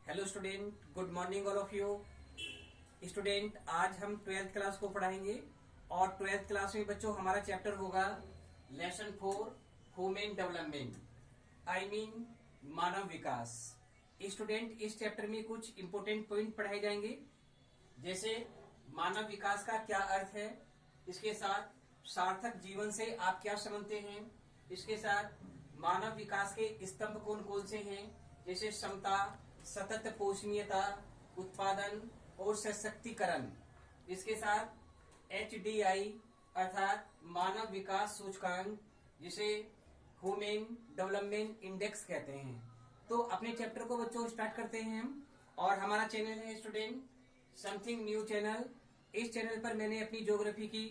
Hello student, good morning all of you. Student, आज हम 12th class को पढ़ाएंगे और 12th क्लास में बच्चों हमारा चैप्टर होगा lesson 4 human development, I mean Manav Vikas. Student, इस चैप्टर में कुछ इंपोर्टेंट पॉइंट पढ़ाए जाएंगे, जैसे मानव विकास का क्या अर्थ है, इसके साथ सार्थक जीवन से आप क्या समझते हैं, इसके साथ मानव विकास के स्तंभ कौन कौन से हैं, जैसे समता, सतत पोषणीयता, उत्पादन और सशक्तिकरण। इसके साथ HDI अर्थात मानव विकास सूचकांक, जिसे ह्यूमन डेवलपमेंट इंडेक्स कहते हैं। तो अपने चैप्टर को बच्चों स्टार्ट करते हैं हम। और हमारा चैनल है स्टूडेंट समथिंग न्यू चैनल। इस चैनल पर मैंने अपनी ज्योग्राफी की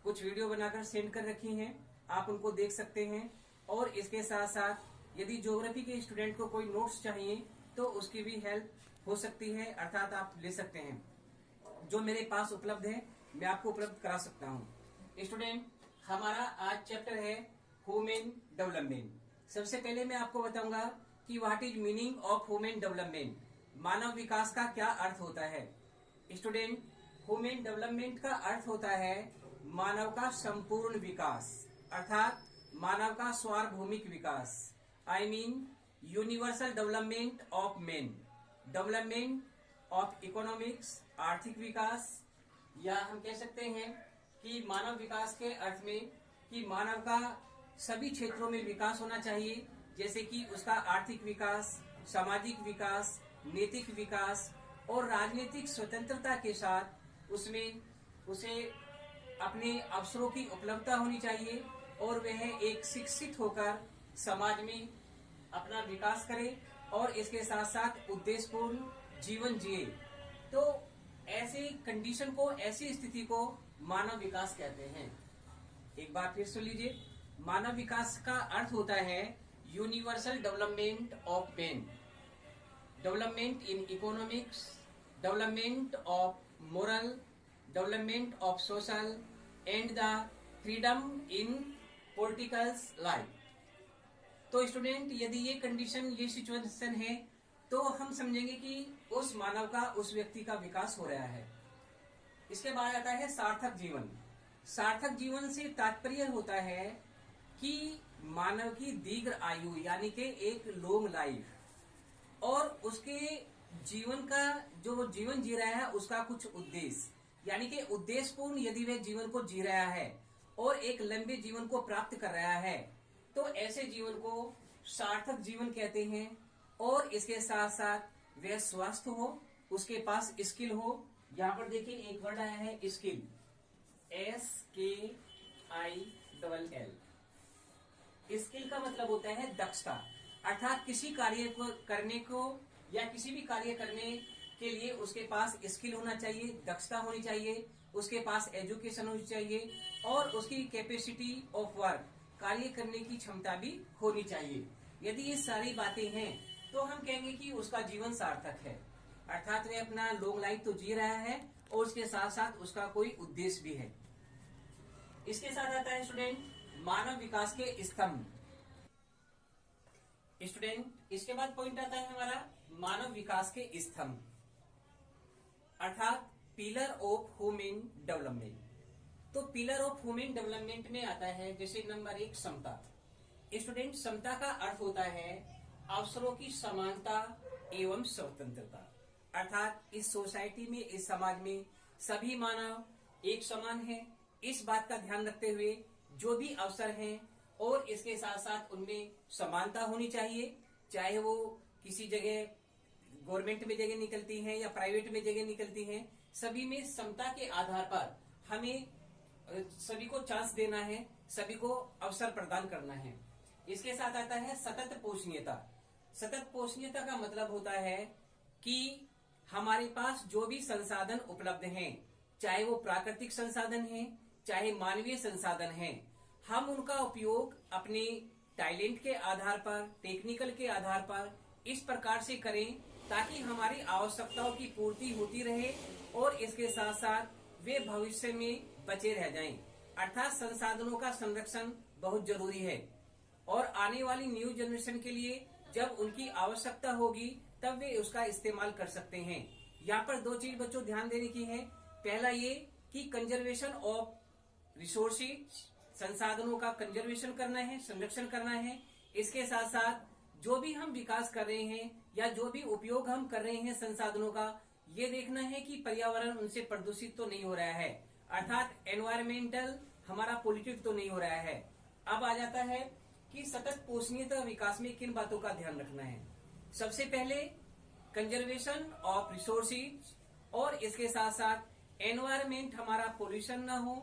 कुछ वीडियो बनाकर सेंड कर रखी हैं, आप उनको देख सकते हैं। और इसके साथ साथ यदि ज्योग्राफी के स्टूडेंट को कोई नोट्स चाहिए तो उसकी भी हेल्प हो सकती है, अर्थात आप ले सकते हैं। जो मेरे पास उपलब्ध है मैं आपको उपलब्ध करा सकता हूँ। स्टूडेंट, हमारा आज चैप्टर है ह्यूमन डेवलपमेंट। सबसे पहले मैं आपको बताऊंगा कि what is meaning of human development, मानव विकास का क्या अर्थ होता है। स्टूडेंट, ह्यूमन डेवलपमेंट का अर्थ होता है मानव का संपूर्ण विकास, अर्थात मानव का सार्वभौमिक विकास, I mean universal development of man, development of economics, आर्थिक विकास, या हम कह सकते हैं कि मानव विकास के अर्थ में कि मानव का सभी क्षेत्रों में विकास होना चाहिए, जैसे कि उसका आर्थिक विकास, सामाजिक विकास, नैतिक विकास और राजनीतिक स्वतंत्रता के साथ उसमें उसे अपने अवसरों की उपलब्धता होनी चाहिए और वह एक शिक्षित होकर समाज में अपना विकास करे और इसके साथ साथ उद्देश्यपूर्ण जीवन जिए। तो ऐसी कंडीशन को, ऐसी स्थिति को मानव विकास कहते हैं। एक बार फिर सुन लीजिए, मानव विकास का अर्थ होता है universal development of man, development in economics, development of moral, development of social and the freedom in political life. तो स्टूडेंट, यदि ये कंडीशन, ये सिचुएशन है तो हम समझेंगे कि उस मानव का, उस व्यक्ति का विकास हो रहा है। इसके बाद आता है सार्थक जीवन। सार्थक जीवन से तात्पर्य होता है कि मानव की दीर्घ आयु, यानी कि एक लॉन्ग लाइफ, और उसके जीवन का, जो जीवन जी रहा है उसका कुछ उद्देश्य, यानी कि उद्देश्यपूर्ण यदि वह जीवन को जी रहा है और एक लंबे जीवन को प्राप्त कर रहा है तो ऐसे जीवन को सार्थक जीवन कहते हैं। और इसके साथ साथ वह स्वस्थ हो, उसके पास स्किल हो। यहाँ पर देखिए एक वर्ड आया है स्किल, SKILL। स्किल का मतलब होता है दक्षता, अर्थात किसी कार्य को करने को या किसी भी कार्य करने के लिए उसके पास स्किल होना चाहिए, दक्षता होनी चाहिए, उसके पास एजुकेशन होनी चाहिए और उसकी कैपेसिटी ऑफ वर्क, कार्य करने की क्षमता भी होनी चाहिए। यदि ये सारी बातें हैं तो हम कहेंगे कि उसका जीवन सार्थक है, अर्थात वह अपना लॉन्ग लाइफ तो जी रहा है और उसके साथ साथ उसका कोई उद्देश्य भी है। इसके साथ आता है स्टूडेंट मानव विकास के स्तंभ। स्टूडेंट, इसके बाद पॉइंट आता है हमारा मानव विकास के स्तंभ, अर्थात पिलर ऑफ ह्यूमन डेवलपमेंट। तो पिलर ऑफ ह्यूमन डेवलपमेंट में आता है जैसे नंबर 1 समता। स्टूडेंट, समता का अर्थ होता है अवसरों की समानता एवं स्वतंत्रता, अर्थात इस सोसाइटी में, इस समाज में सभी मानव एक समान हैं। इस बात का ध्यान रखते हुए जो भी अवसर हैं और इसके साथ साथ उनमें समानता होनी चाहिए, चाहे वो किसी जगह गवर्नमेंट में जगह निकलती है या प्राइवेट में जगह निकलती है, सभी में समता के आधार पर हमें सभी को चांस देना है, सभी को अवसर प्रदान करना है। इसके साथ आता है सतत पोषणीयता। सतत पोषणीयता का मतलब होता है कि हमारे पास जो भी संसाधन उपलब्ध हैं, चाहे वो प्राकृतिक संसाधन हैं, चाहे मानवीय संसाधन हैं, हम उनका उपयोग अपने टैलेंट के आधार पर, टेक्निकल के आधार पर इस प्रकार से करें ताकि हमारी आवश्यकताओं की पूर्ति होती रहे और इसके साथ साथ वे भविष्य में बचे रह जाएं। अर्थात संसाधनों का संरक्षण बहुत जरूरी है और आने वाली न्यू जनरेशन के लिए जब उनकी आवश्यकता होगी तब वे उसका इस्तेमाल कर सकते हैं। यहाँ पर दो चीज बच्चों ध्यान देने की है। पहला ये कि कंजर्वेशन ऑफ रिसोर्सेज, संसाधनों का कंजर्वेशन करना है, संरक्षण करना है। इसके साथ साथ जो भी हम विकास कर रहे हैं या जो भी उपयोग हम कर रहे हैं संसाधनों का, ये देखना है कि पर्यावरण उनसे प्रदूषित तो नहीं हो रहा है, अर्थात एनवायरमेंटल हमारा पोल्यूटेड तो नहीं हो रहा है। अब आ जाता है कि सतत पोषणीयता विकास में किन बातों का ध्यान रखना है। सबसे पहले कंजर्वेशन ऑफ रिसोर्सेज, और इसके साथ साथ एनवायरमेंट हमारा पोल्यूशन ना हो,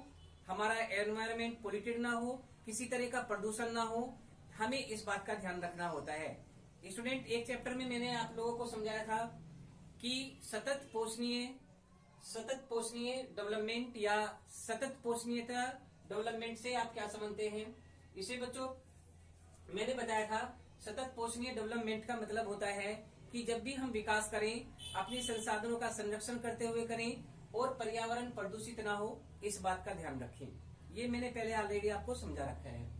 हमारा एनवायरमेंट पोल्यूटेड ना हो, किसी तरह का प्रदूषण ना हो, हमें इस बात का ध्यान रखना होता है। स्टूडेंट, एक चैप्टर में मैंने आप लोगों को समझाया था कि सतत पोषणीय डेवलपमेंट या सतत पोषणीयता डेवलपमेंट से आप क्या समझते हैं। इसे बच्चों मैंने बताया था, सतत पोषणीय डेवलपमेंट का मतलब होता है कि जब भी हम विकास करें, अपने संसाधनों का संरक्षण करते हुए करें और पर्यावरण प्रदूषित ना हो, इस बात का ध्यान रखें। ये मैंने पहले ऑलरेडी आपको समझा रखा है।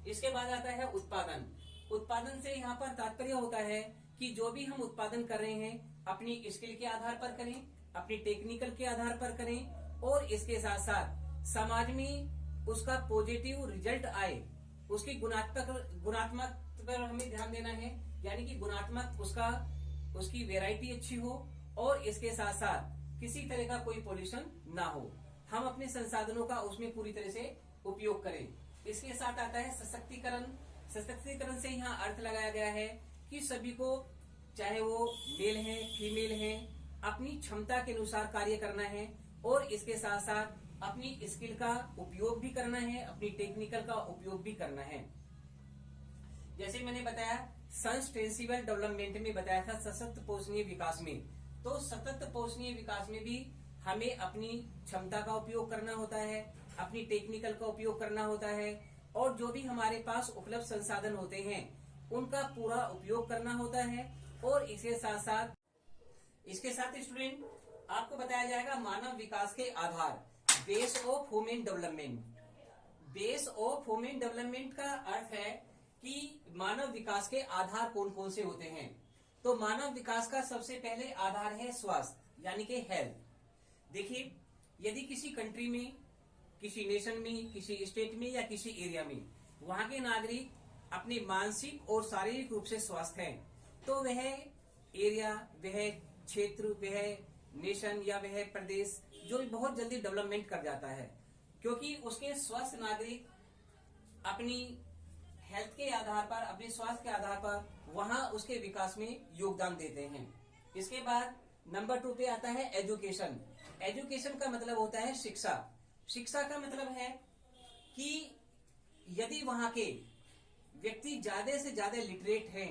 इसके बाद आता है उत्पादन। उत्पादन से यहाँ पर तात्पर्य होता है कि जो भी हम उत्पादन कर रहे हैं अपनी स्किल के आधार पर करें, अपनी टेक्निकल के आधार पर करें, और इसके साथ साथ समाज में उसका पॉजिटिव रिजल्ट आए, उसकी गुणात्मक पर हमें ध्यान देना है, यानी कि गुणात्मक उसकी वैरायटी अच्छी हो, और इसके साथ साथ किसी तरह का कोई पोल्यूशन ना हो, हम अपने संसाधनों का उसमें पूरी तरह से उपयोग करें। इसके साथ आता है सशक्तिकरण। सशक्तिकरण से यहाँ अर्थ लगाया गया है कि सभी को, चाहे वो मेल है फीमेल है, अपनी क्षमता के अनुसार कार्य करना है, और इसके साथ साथ अपनी स्किल का उपयोग भी करना है, अपनी टेक्निकल का उपयोग भी करना है। जैसे मैंने बताया सस्टेनेबल डेवलपमेंट में बताया था सतत पोषणीय विकास में, तो सतत पोषणीय विकास में भी हमें अपनी क्षमता का उपयोग करना होता है, अपनी टेक्निकल का उपयोग करना होता है, और जो भी हमारे पास उपलब्ध संसाधन होते हैं उनका पूरा उपयोग करना होता है। और इसके साथ स्टूडेंट आपको बताया जाएगा मानव विकास के आधार, base of human development. Base of human development का अर्थ है कि मानव विकास के आधार कौन कौन से होते हैं। तो मानव विकास का सबसे पहले आधार है स्वास्थ्य, यानी कि हेल्थ। देखिए, यदि किसी कंट्री में, किसी नेशन में, किसी स्टेट में या किसी एरिया में वहां के नागरिक अपने मानसिक और शारीरिक रूप से स्वस्थ हैं, तो वह एरिया, वह क्षेत्र, वह नेशन या वह प्रदेश जो बहुत जल्दी डेवलपमेंट कर जाता है, क्योंकि उसके स्वस्थ नागरिक अपनी हेल्थ के आधार पर, अपने स्वास्थ्य के आधार पर वहां उसके विकास में योगदान देते हैं। इसके बाद नंबर 2 पे आता है एजुकेशन। एजुकेशन का मतलब होता है शिक्षा। शिक्षा का मतलब है कि यदि वहां के व्यक्ति ज्यादा से ज्यादा लिटरेट हैं,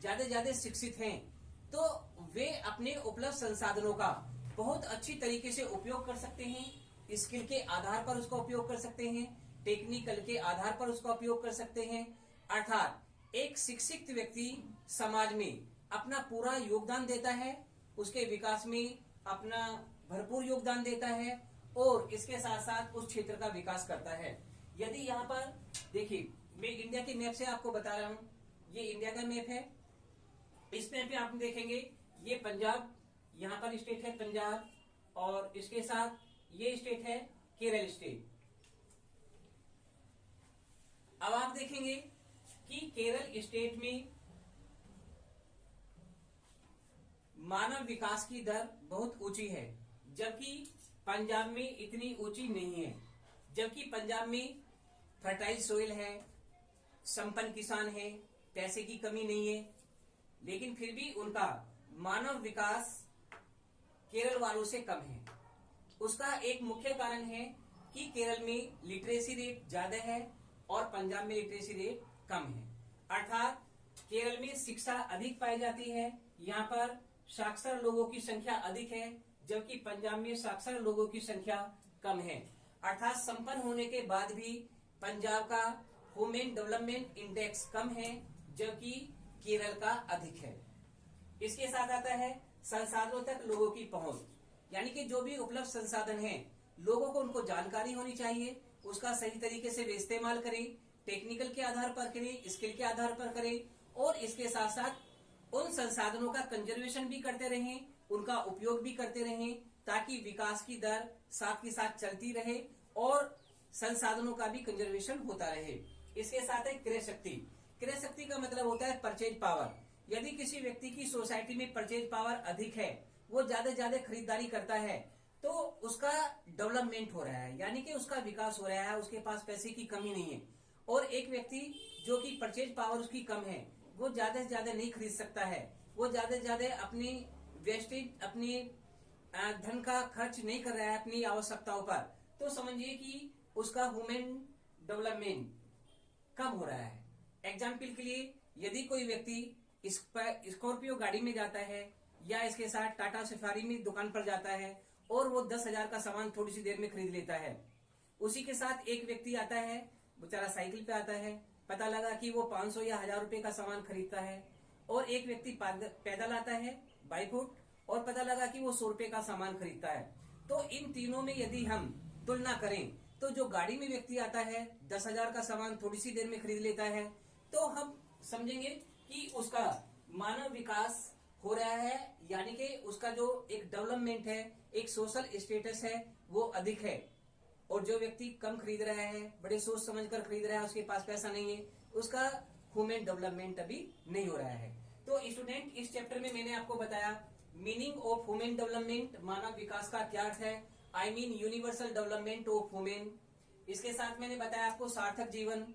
ज्यादा शिक्षित हैं, तो वे अपने उपलब्ध संसाधनों का बहुत अच्छी तरीके से उपयोग कर सकते हैं। स्किल के आधार पर उसका उपयोग कर सकते हैं, टेक्निकल के आधार पर उसका उपयोग कर सकते हैं। अर्थात एक शिक्षित व्यक्ति समाज में अपना पूरा योगदान देता है, उसके विकास में अपना भरपूर योगदान देता है, और इसके साथ साथ उस क्षेत्र का विकास करता है। यदि यहाँ पर देखिए, मैं इंडिया के मैप से आपको बता रहा हूँ, ये इंडिया का मैप है। इस मैप पे आप देखेंगे ये पंजाब, यहाँ पर स्टेट है पंजाब, और इसके साथ ये स्टेट है केरल स्टेट। अब आप देखेंगे कि केरल स्टेट में मानव विकास की दर बहुत ऊंची है, जबकि पंजाब में इतनी ऊंची नहीं है। जबकि पंजाब में फर्टाइल सोइल है, संपन्न किसान है, पैसे की कमी नहीं है, लेकिन फिर भी उनका मानव विकास केरल वालों से कम है। उसका एक मुख्य कारण है कि केरल में लिटरेसी रेट ज्यादा है और पंजाब में लिटरेसी रेट कम है। अर्थात केरल में शिक्षा अधिक पाई जाती है, यहाँ पर साक्षर लोगों की संख्या अधिक है, जबकि पंजाब में साक्षर लोगों की संख्या कम है। अर्थात संपन्न होने के बाद भी पंजाब का ह्यूमन डेवलपमेंट इंडेक्स कम है, जबकि केरल का अधिक है। इसके साथ आता है संसाधनों तक लोगों की पहुंच, यानी कि जो भी उपलब्ध संसाधन हैं, लोगों को उनको जानकारी होनी चाहिए, उसका सही तरीके से वे इस्तेमाल करें, टेक्निकल के आधार पर करें, स्किल के आधार पर करें, और इसके साथ साथ उन संसाधनों का कंजर्वेशन भी करते रहें, उनका उपयोग भी करते रहें, ताकि विकास की दर साथ के साथ चलती रहे और संसाधनों का भी कंजर्वेशन होता रहे। इसके साथ है क्रय शक्ति। क्रय शक्ति का मतलब होता है परचेज पावर। यदि किसी व्यक्ति की सोसाइटी में परचेज पावर अधिक है, वो ज्यादा से ज्यादा खरीदारी करता है, तो उसका डेवलपमेंट हो रहा है, यानी कि उसका विकास हो रहा है, उसके पास पैसे की कमी नहीं है। और एक व्यक्ति जो कि परचेज पावर उसकी कम है, वो ज्यादा से ज्यादा नहीं खरीद सकता है, वो ज्यादा से ज्यादा अपनी वेस्टेज, अपनी धन का खर्च नहीं कर रहा है अपनी आवश्यकताओं पर, तो समझिए कि उसका ह्यूमन डेवलपमेंट कम हो रहा है। एग्जाम्पल के लिए, यदि कोई व्यक्ति स्कॉर्पियो गाड़ी में जाता है या इसके साथ टाटा सफारी में दुकान पर जाता है और वो 10,000 का सामान थोड़ी सी देर में खरीद लेता है, उसी के साथ एक व्यक्ति आता है, बेचारा साइकिल पे आता है, पता लगा कि वो 500 या 1000 रुपए का सामान खरीदता है, और एक व्यक्ति पैदल आता है बाई फुट और पता लगा कि वो 100 रुपए का सामान खरीदता है। तो इन तीनों में यदि हम तुलना करें, तो जो गाड़ी में व्यक्ति आता है 10,000 का सामान थोड़ी सी देर में खरीद लेता है, तो हम समझेंगे कि उसका मानव विकास हो रहा है, यानी कि उसका जो एक डेवलपमेंट है, एक सोशल स्टेटस है, वो अधिक है। और जो व्यक्ति कम खरीद रहा है, बड़े सोच समझ कर खरीद रहा है, उसके पास पैसा नहीं है, उसका ह्यूमन डेवलपमेंट अभी नहीं हो रहा है। तो स्टूडेंट, इस चैप्टर में मैंने आपको बताया मीनिंग ऑफ ह्यूमन डेवलपमेंट, मानव विकास का क्या अर्थ है, आई mean universal development of human. इसके साथ मैंने बताया आपको सार्थक जीवन,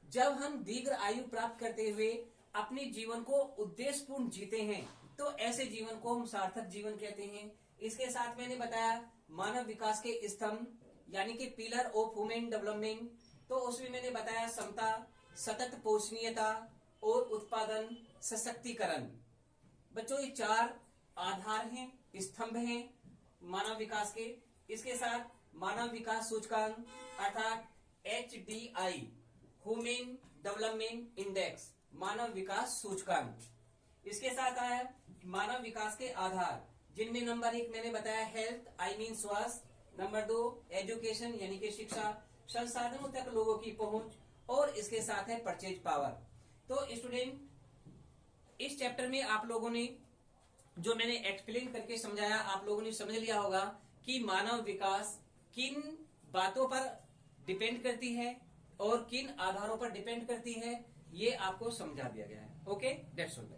जब हम दीर्घ आयु प्राप्त करते हुए अपने जीवन को उद्देश्यपूर्ण जीते हैं, तो ऐसे जीवन को हम सार्थक जीवन कहते हैं। इसके साथ मैंने बताया मानव विकास के स्तंभ, यानी कि पिलर ऑफ ह्यूमन डेवलपमेंट, तो उसमें मैंने बताया समता, सतत पोषणीयता और उत्पादन सशक्तिकरण। बच्चों, ये 4 आधार हैं, स्तंभ हैं मानव विकास के। इसके साथ मानव विकास सूचकांक अर्थात HDI, ह्यूमन डेवलपमेंट इंडेक्स, मानव विकास सूचकांक। इसके साथ आया मानव विकास के आधार, जिनमें नंबर 1 मैंने बताया हेल्थ, आई मीन स्वास्थ्य, नंबर 2 एजुकेशन यानी कि शिक्षा, संसाधनों तक लोगों की पहुंच, और इसके साथ है परचेज पावर। तो स्टूडेंट, इस चैप्टर में आप लोगों ने जो मैंने एक्सप्लेन करके समझाया, आप लोगों ने समझ लिया होगा कि मानव विकास किन बातों पर डिपेंड करती है और किन आधारों पर डिपेंड करती है, ये आपको समझा दिया गया है। Okay, that's all.